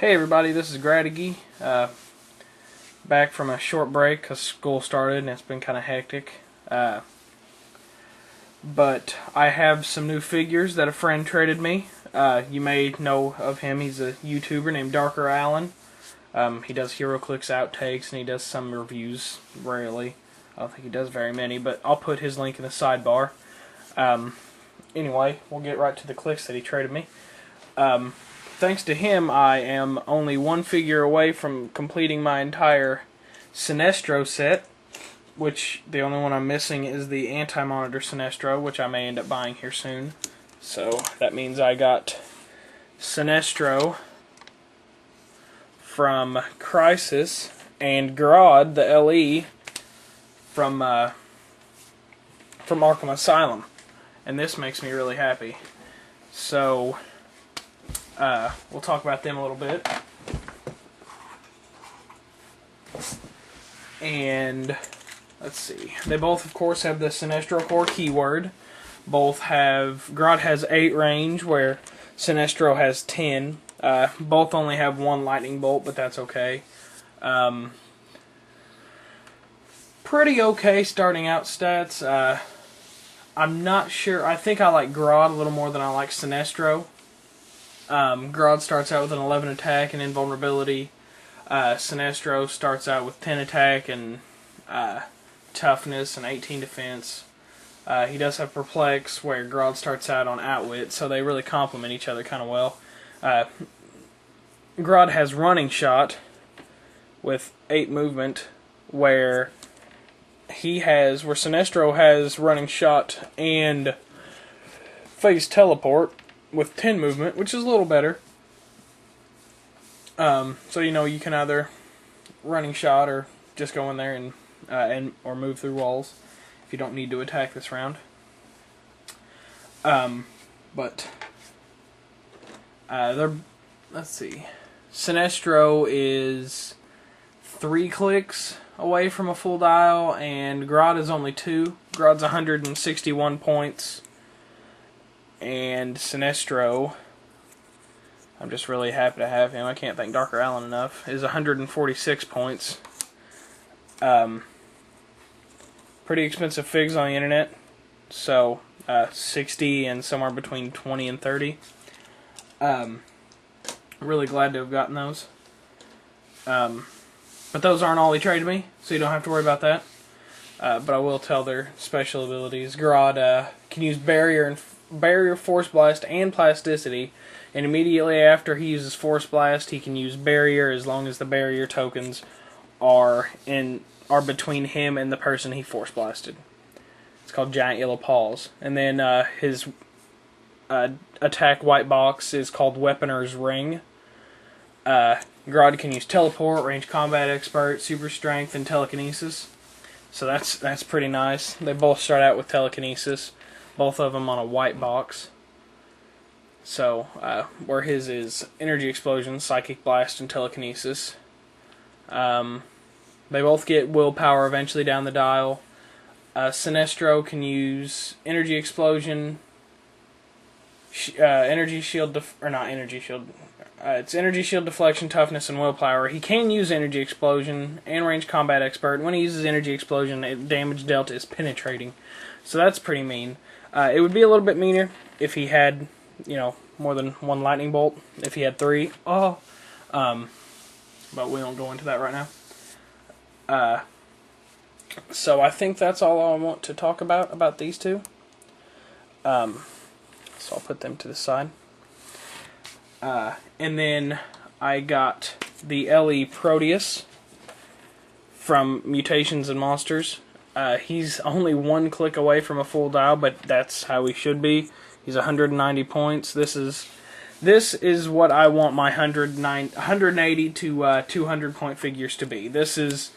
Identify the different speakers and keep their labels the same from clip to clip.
Speaker 1: Hey everybody, this is Grodd, back from a short break because school started and it's been kind of hectic. But I have some new figures that a friend traded me. You may know of him. He's a YouTuber named Darker Allen. He does HeroClix outtakes and he does some reviews, rarely. I don't think he does very many, but I'll put his link in the sidebar. Anyway, we'll get right to the clicks that he traded me. Thanks to him, I am only one figure away from completing my entire Sinestro set, which the only one I'm missing is the Anti-Monitor Sinestro, which I may end up buying here soon. So that means I got Sinestro from Crisis and Grodd, the LE, from Arkham Asylum. And this makes me really happy. So we'll talk about them a little bit. And let's see. They both, of course, have the Sinestro Core keyword. Both have... Grodd has 8 range, where Sinestro has 10. Both only have 1 lightning bolt, but that's okay. Pretty okay starting out stats. I'm not sure. I think I like Grodd a little more than I like Sinestro. Grodd starts out with an 11 attack and invulnerability. Sinestro starts out with 10 attack and toughness and 18 defense. He does have Perplex, where Grodd starts out on Outwit, so they really complement each other kind of well. Grodd has Running Shot with 8 movement, where Sinestro has Running Shot and Phase Teleport with 10 movement, which is a little better. So you can either Running Shot or just go in there and or move through walls if you don't need to attack this round. Let's see. Sinestro is 3 clicks away from a full dial, and Grodd is only 2. Grodd's 161 points. And Sinestro, I'm just really happy to have him. I can't thank Darker Allen enough. Is 146 points. Pretty expensive figs on the internet. So 60 and somewhere between 20 and 30. Really glad to have gotten those. But those aren't all he traded me, so you don't have to worry about that. But I will tell their special abilities. Grodd can use Barrier, Force Blast, and Plasticity, and immediately after he uses Force Blast, he can use Barrier as long as the Barrier tokens are between him and the person he Force Blasted. It's called Giant Yellow Paws. And then his attack white box is called Weaponer's Ring. Grodd can use Teleport, Range Combat Expert, Super Strength, and Telekinesis. So that's pretty nice. They both start out with Telekinesis, both of them on a white box. So, where his is Energy Explosion, Psychic Blast, and Telekinesis. They both get Willpower eventually down the dial. Sinestro can use Energy Explosion, Energy Shield, it's Energy Shield, Deflection, Toughness, and Willpower. He can use Energy Explosion and Range Combat Expert. When he uses Energy Explosion, damage dealt is penetrating. So that's pretty mean. It would be a little bit meaner if he had, more than 1 lightning bolt. If he had 3. But we won't go into that right now. So I think that's all I want to talk about these two. So I'll put them to the side. And then I got the LE Proteus from Mutations and Monsters. He's only 1 click away from a full dial, but that's how he should be. He's 190 points. This is what I want my 180 to 200 point figures to be. This is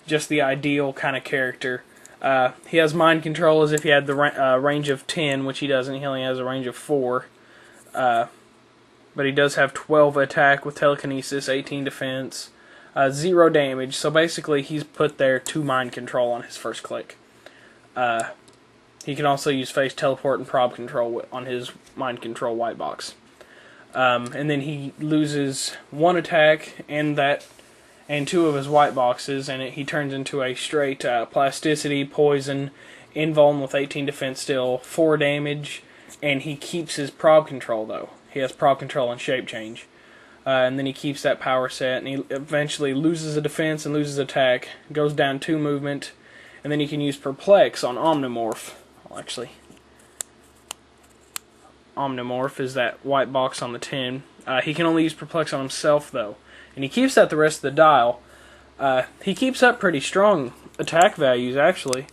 Speaker 1: just the ideal kind of character. He has Mind Control as if he had the range of 10, which he doesn't. He only has a range of 4. But he does have 12 attack with Telekinesis, 18 defense, 0 damage. So basically he's put there 2 Mind Control on his first click. He can also use Phase Teleport and Prob Control on his Mind Control white box. And then he loses 1 attack and 2 of his white boxes, and he turns into a straight plasticity, poison, invuln with 18 defense still, 4 damage, and he keeps his prob control though. He has prob control and shape change. And then he keeps that power set, and he eventually loses a defense and loses attack, goes down 2 movement, and then he can use Perplex on Omnimorph. Well, actually, Omnimorph is that white box on the tin. He can only use Perplex on himself, though. And he keeps that the rest of the dial. He keeps up pretty strong attack values, actually.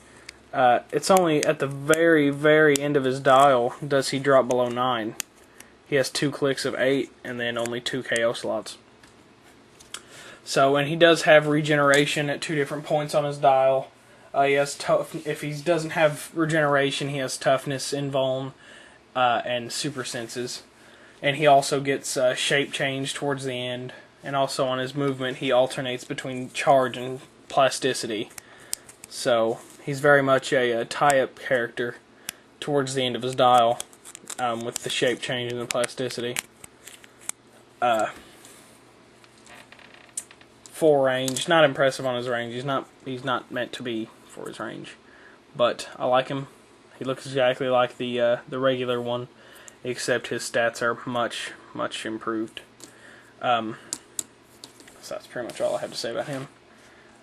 Speaker 1: It's only at the very, very end of his dial does he drop below 9. He has 2 clicks of 8, and then only 2 KO slots. So, and he does have regeneration at 2 different points on his dial. He has if he doesn't have regeneration, he has toughness, invuln, and super senses. And he also gets shape change towards the end. And also on his movement, he alternates between charge and plasticity. So he's very much a tie-up character towards the end of his dial, with the shape change and the plasticity. 4 range, not impressive on his range. He's not meant to be for his range, but I like him. He looks exactly like the regular one, except his stats are much improved. So that's pretty much all I have to say about him.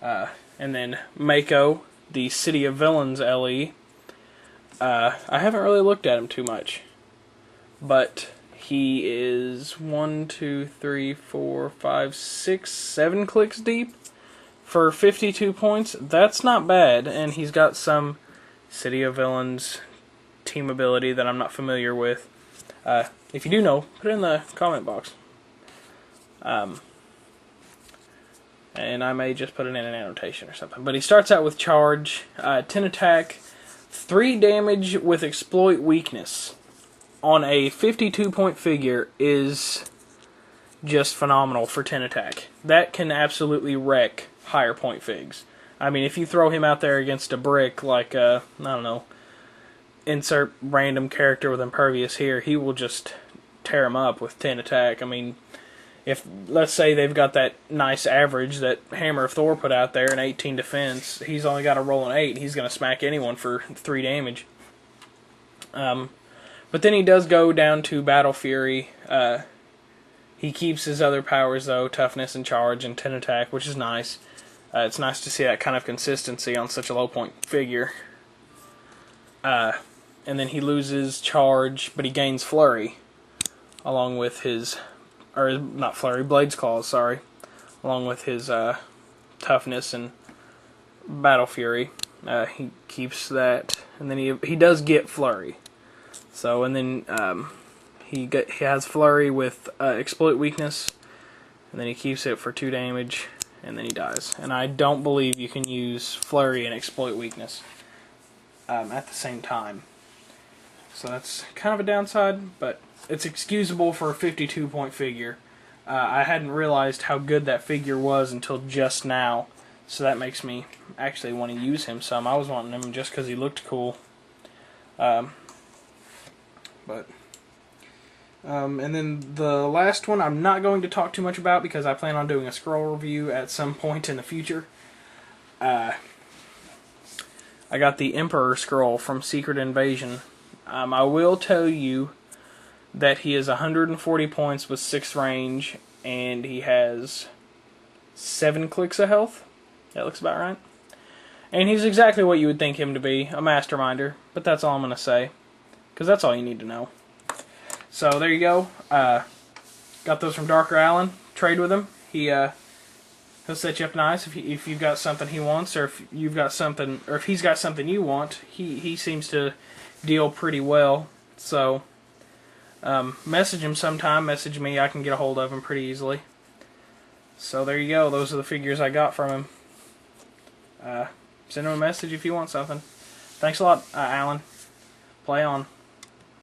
Speaker 1: And then Mako, the City of Villains LE. I haven't really looked at him too much, but he is 1, 2, 3, 4, 5, 6, 7 clicks deep for 52 points. That's not bad, and he's got some City of Villains team ability that I'm not familiar with. If you do know, put it in the comment box. And I may just put it in an annotation or something. But he starts out with charge, 10 attack, 3 damage with exploit weakness on a 52-point figure is just phenomenal for 10 attack. That can absolutely wreck higher point figs. I mean, if you throw him out there against a brick, like, I don't know, insert random character with impervious here, he will just tear him up with 10 attack. I mean, if, let's say they've got that nice average that Hammer of Thor put out there, an 18 defense, he's only got to roll an 8, he's going to smack anyone for 3 damage. But then he does go down to Battle Fury. He keeps his other powers, though, toughness and charge and 10 attack, which is nice. It's nice to see that kind of consistency on such a low point figure. And then he loses charge, but he gains flurry, along with his, or not flurry, Blade's Claws, sorry, along with his toughness and Battle Fury. He keeps that, and then he does get flurry. So, and then he has flurry with exploit weakness, and then he keeps it for 2 damage, and then he dies. And I don't believe you can use flurry and exploit weakness at the same time. So that's kind of a downside, but it's excusable for a 52-point figure. I hadn't realized how good that figure was until just now, so that makes me actually want to use him some. I was wanting him just because he looked cool. And then the last one I'm not going to talk too much about because I plan on doing a Skrull review at some point in the future. I got the Emperor Skrull from Secret Invasion. I will tell you that he is 140 points with 6 range, and he has 7 clicks of health. That looks about right. And he's exactly what you would think him to be, a Masterminder. But that's all I'm going to say, because that's all you need to know. So there you go. Got those from Darker Allen. Trade with him. He'll set you up nice if you've got something he wants, or if you've got something, or if he's got something you want. He seems to deal pretty well. So message him sometime. Message me. I can get a hold of him pretty easily. So there you go. Those are the figures I got from him. Send him a message if you want something. Thanks a lot, Alan. Play on.